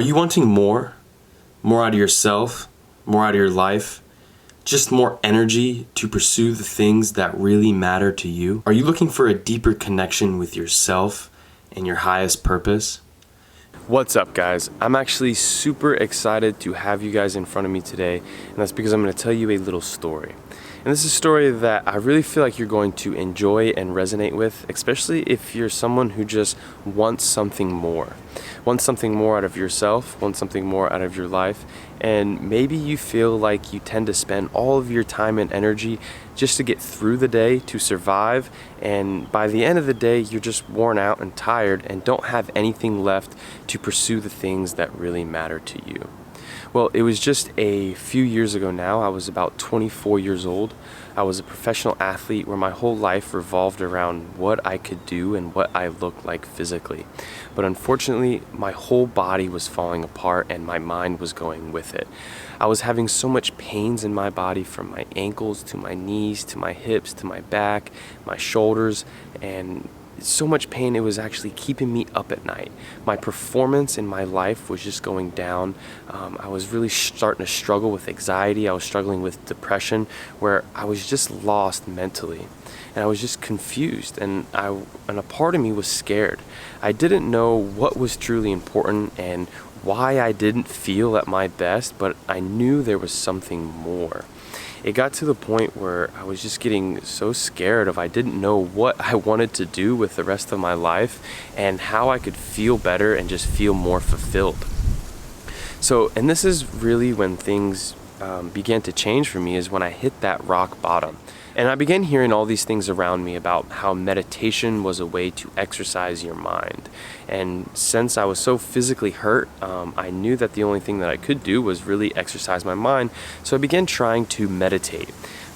Are you wanting more? More out of yourself? More out of your life? Just more energy to pursue the things that really matter to you? Are you looking for a deeper connection with yourself and your highest purpose? What's up, guys? I'm actually super excited to have you guys in front of me today, and that's because I'm going to tell you a little story. And this is a story that I really feel like you're going to enjoy and resonate with, especially if you're someone who just wants something more. Wants something more out of yourself, wants something more out of your life, and maybe you feel like you tend to spend all of your time and energy just to get through the day, to survive, and by the end of the day, you're just worn out and tired and don't have anything left to pursue the things that really matter to you. Well, it was just a few years ago now. I was about 24 years old. I was a professional athlete where my whole life revolved around what I could do and what I looked like physically. But unfortunately, my whole body was falling apart and my mind was going with it. I was having so much pains in my body, from my ankles to my knees to my hips to my back, my shoulders, and so much pain it was actually keeping me up at night. My performance in my life was just going down. I was really starting to struggle with anxiety. I was struggling with depression, where I was just lost mentally. And I was just confused, and a part of me was scared. I didn't know what was truly important and why I didn't feel at my best, but I knew there was something more. It got to the point where I was just getting so scared I didn't know what I wanted to do with the rest of my life and how I could feel better and just feel more fulfilled. And this is really when things began to change for me, is when I hit that rock bottom. And I began hearing all these things around me about how meditation was a way to exercise your mind. And since I was so physically hurt, I knew that the only thing that I could do was really exercise my mind. So I began trying to meditate.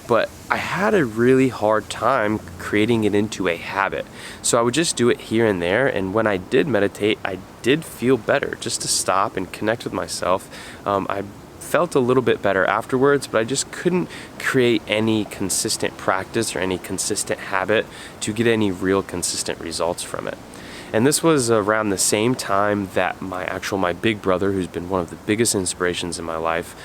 But I had a really hard time creating it into a habit. So I would just do it here and there. And when I did meditate, I did feel better. Just to stop and connect with myself, I felt a little bit better afterwards, but I just couldn't create any consistent practice or any consistent habit to get any real consistent results from it. And this was around the same time that my big brother, who's been one of the biggest inspirations in my life,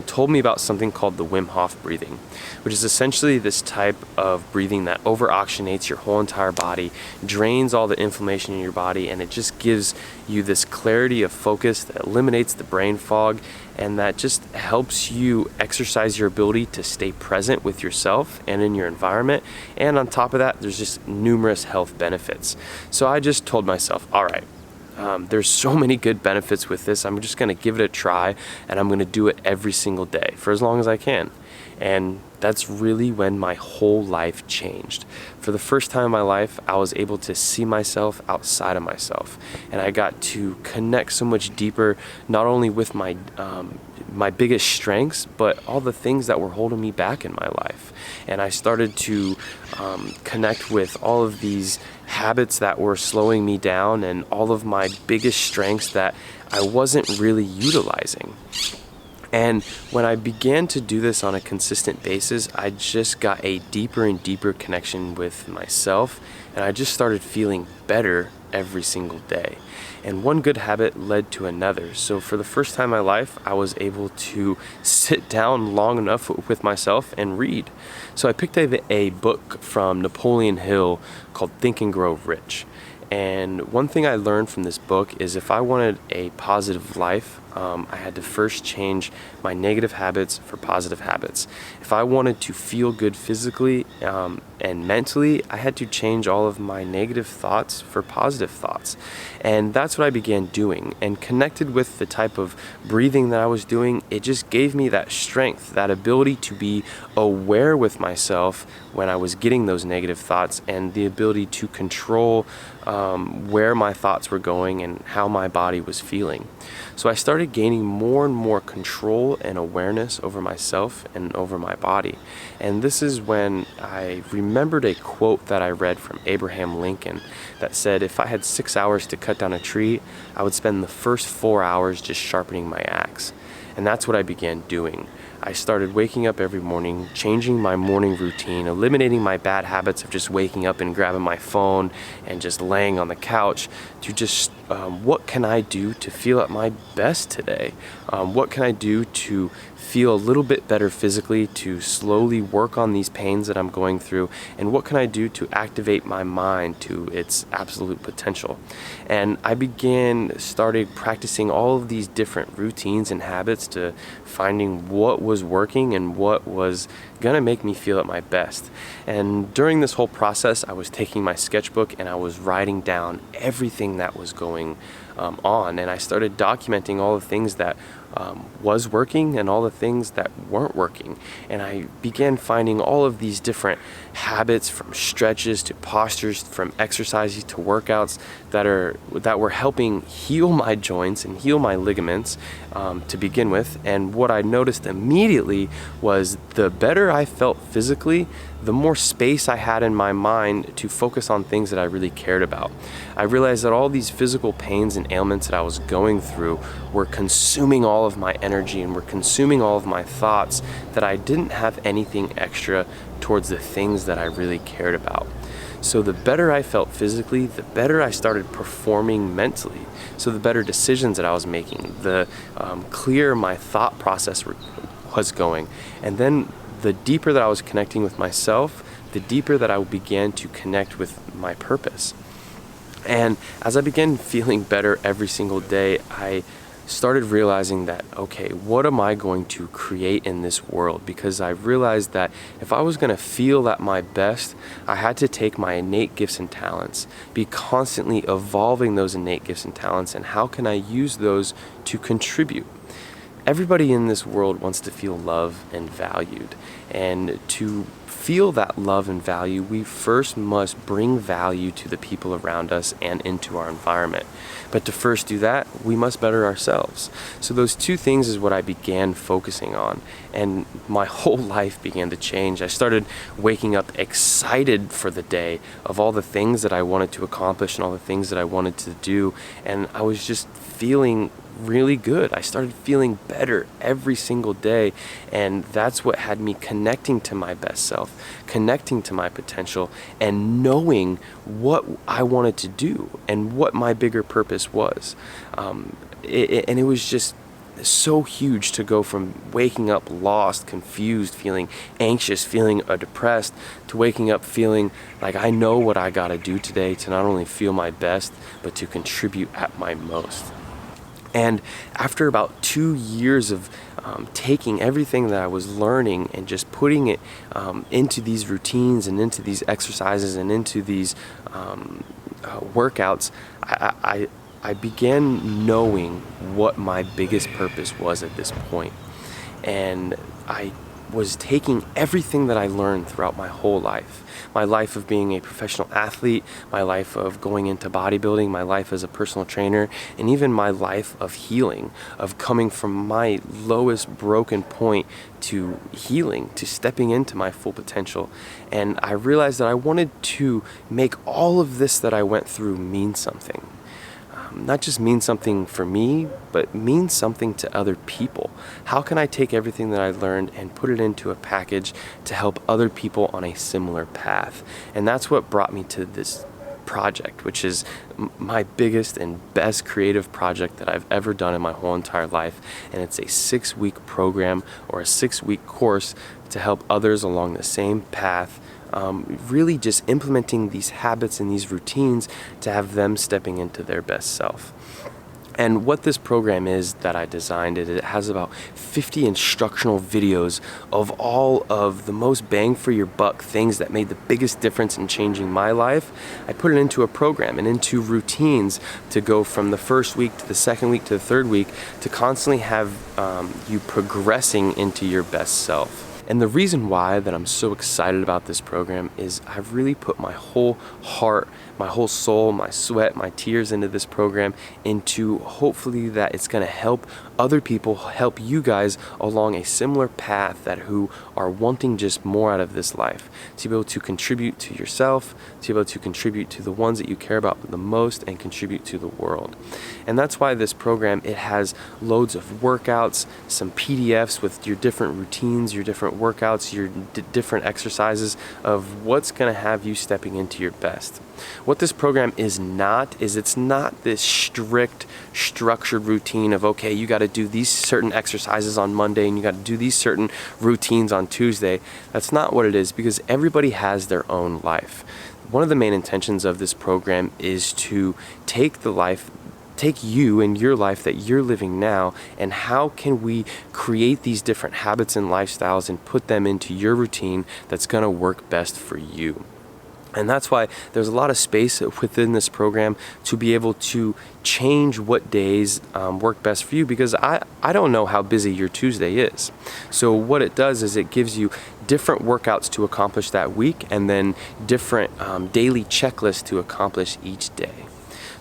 told me about something called the Wim Hof breathing, which is essentially this type of breathing that over-oxygenates your whole entire body, drains all the inflammation in your body, and it just gives you this clarity of focus that eliminates the brain fog, and that just helps you exercise your ability to stay present with yourself and in your environment. And on top of that, there's just numerous health benefits. So I just told myself, all right, there's so many good benefits with this. I'm just gonna give it a try, and I'm gonna do it every single day for as long as I can. And that's really when my whole life changed. For the first time in my life, I was able to see myself outside of myself. And I got to connect so much deeper, not only with my biggest strengths, but all the things that were holding me back in my life. And I started to connect with all of these habits that were slowing me down and all of my biggest strengths that I wasn't really utilizing. And when I began to do this on a consistent basis, I just got a deeper and deeper connection with myself, and I just started feeling better every single day. And one good habit led to another. So for the first time in my life, I was able to sit down long enough with myself and read. So I picked up a book from Napoleon Hill called Think and Grow Rich. And one thing I learned from this book is if I wanted a positive life, I had to first change my negative habits for positive habits. If I wanted to feel good physically and mentally, I had to change all of my negative thoughts for positive thoughts. And that's what I began doing. And connected with the type of breathing that I was doing, it just gave me that strength, that ability to be aware with myself when I was getting those negative thoughts, and the ability to control where my thoughts were going and how my body was feeling. So I started gaining more and more control and awareness over myself and over my body. And this is when I remembered a quote that I read from Abraham Lincoln that said, if I had 6 hours to cut down a tree, I would spend the first 4 hours just sharpening my axe. And that's what I began doing. I started waking up every morning, changing my morning routine, eliminating my bad habits of just waking up and grabbing my phone and just laying on the couch, to just what can I do to feel at my best today? What can I do to feel a little bit better physically, to slowly work on these pains that I'm going through, and what can I do to activate my mind to its absolute potential? And I started practicing all of these different routines and habits to finding what was working and what was gonna make me feel at my best. And during this whole process, I was taking my sketchbook and I was writing down everything that was going on, and I started documenting all the things that was working and all the things that weren't working. And I began finding all of these different habits, from stretches to postures, from exercises to workouts, that were helping heal my joints and heal my ligaments to begin with. And what I noticed immediately was the better I felt physically, the more space I had in my mind to focus on things that I really cared about. I realized that all these physical pains and ailments that I was going through were consuming all of my energy and were consuming all of my thoughts, that I didn't have anything extra towards the things that I really cared about. So the better I felt physically, the better I started performing mentally. So the better decisions that I was making, the clearer my thought process was going. And then the deeper that I was connecting with myself, the deeper that I began to connect with my purpose. And as I began feeling better every single day, I started realizing that, okay, what am I going to create in this world? Because I realized that if I was going to feel at my best, I had to take my innate gifts and talents, be constantly evolving those innate gifts and talents, and how can I use those to contribute? Everybody in this world wants to feel loved and valued. And to feel that love and value, we first must bring value to the people around us and into our environment. But to first do that, we must better ourselves. So those two things is what I began focusing on. And my whole life began to change. I started waking up excited for the day, of all the things that I wanted to accomplish and all the things that I wanted to do. And I was just feeling really good. I started feeling better every single day, and that's what had me connecting to my best self, connecting to my potential, and knowing what I wanted to do and what my bigger purpose was. And it was just so huge to go from waking up lost, confused, feeling anxious, feeling depressed, to waking up feeling like I know what I gotta do today to not only feel my best, but to contribute at my most. And after about 2 years of taking everything that I was learning and just putting it into these routines and into these exercises and into these workouts, I began knowing what my biggest purpose was at this point. And I was taking everything that I learned throughout my whole life. My life of being a professional athlete, my life of going into bodybuilding, my life as a personal trainer, and even my life of healing, of coming from my lowest broken point to healing, to stepping into my full potential. And I realized that I wanted to make all of this that I went through mean something. Not just mean something for me, but mean something to other people. How can I take everything that I learned and put it into a package to help other people on a similar path? And that's what brought me to this project, which is my biggest and best creative project that I've ever done in my whole entire life. And it's a 6-week program, or a 6-week course, to help others along the same path, really just implementing these habits and these routines to have them stepping into their best self. And what this program is that I designed, it has about 50 instructional videos of all of the most bang for your buck things that made the biggest difference in changing my life. I put it into a program and into routines to go from the first week to the second week to the third week, to constantly have you progressing into your best self. And the reason why that I'm so excited about this program is I've really put my whole heart, my whole soul, my sweat, my tears into this program, into hopefully that it's going to help other people, help you guys along a similar path that who are wanting just more out of this life, to be able to contribute to yourself, to be able to contribute to the ones that you care about the most, and contribute to the world. And that's why this program, it has loads of workouts, some PDFs with your different routines, your different workouts, your different exercises of what's going to have you stepping into your best. What this program is not, is it's not this strict, structured routine of, okay, you got to do these certain exercises on Monday and you got to do these certain routines on Tuesday. That's not what it is, because everybody has their own life. One of the main intentions of this program is to take you and your life that you're living now, and how can we create these different habits and lifestyles and put them into your routine that's going to work best for you. And that's why there's a lot of space within this program to be able to change what days work best for you, because I don't know how busy your Tuesday is. So what it does is it gives you different workouts to accomplish that week, and then different daily checklists to accomplish each day.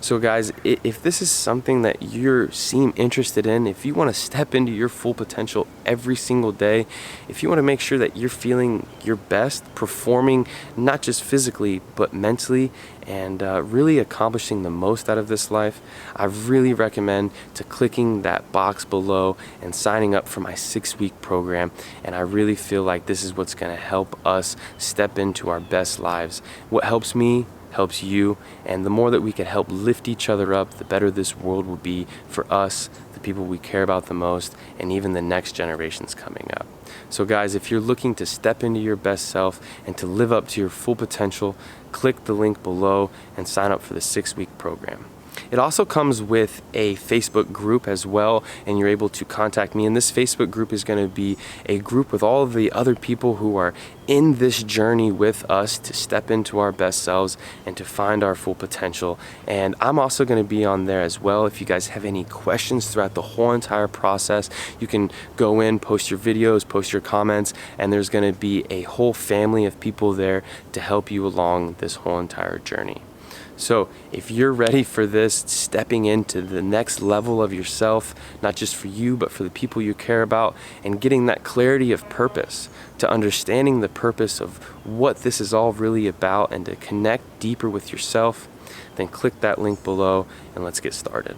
So guys, if this is something that you seem interested in, if you want to step into your full potential every single day, if you want to make sure that you're feeling your best, performing not just physically but mentally, and really accomplishing the most out of this life, I really recommend to clicking that box below and signing up for my 6-week program. And I really feel like this is what's going to help us step into our best lives. What helps me helps you, and the more that we can help lift each other up, the better this world will be for us, the people we care about the most, and even the next generations coming up. So guys, if you're looking to step into your best self and to live up to your full potential, click the link below and sign up for the 6-week program. It also comes with a Facebook group as well, and you're able to contact me. And this Facebook group is going to be a group with all of the other people who are in this journey with us to step into our best selves and to find our full potential. And I'm also going to be on there as well. If you guys have any questions throughout the whole entire process, you can go in, post your videos, post your comments, and there's going to be a whole family of people there to help you along this whole entire journey. So if you're ready for this, stepping into the next level of yourself, not just for you, but for the people you care about, and getting that clarity of purpose, to understanding the purpose of what this is all really about, and to connect deeper with yourself, then click that link below and let's get started.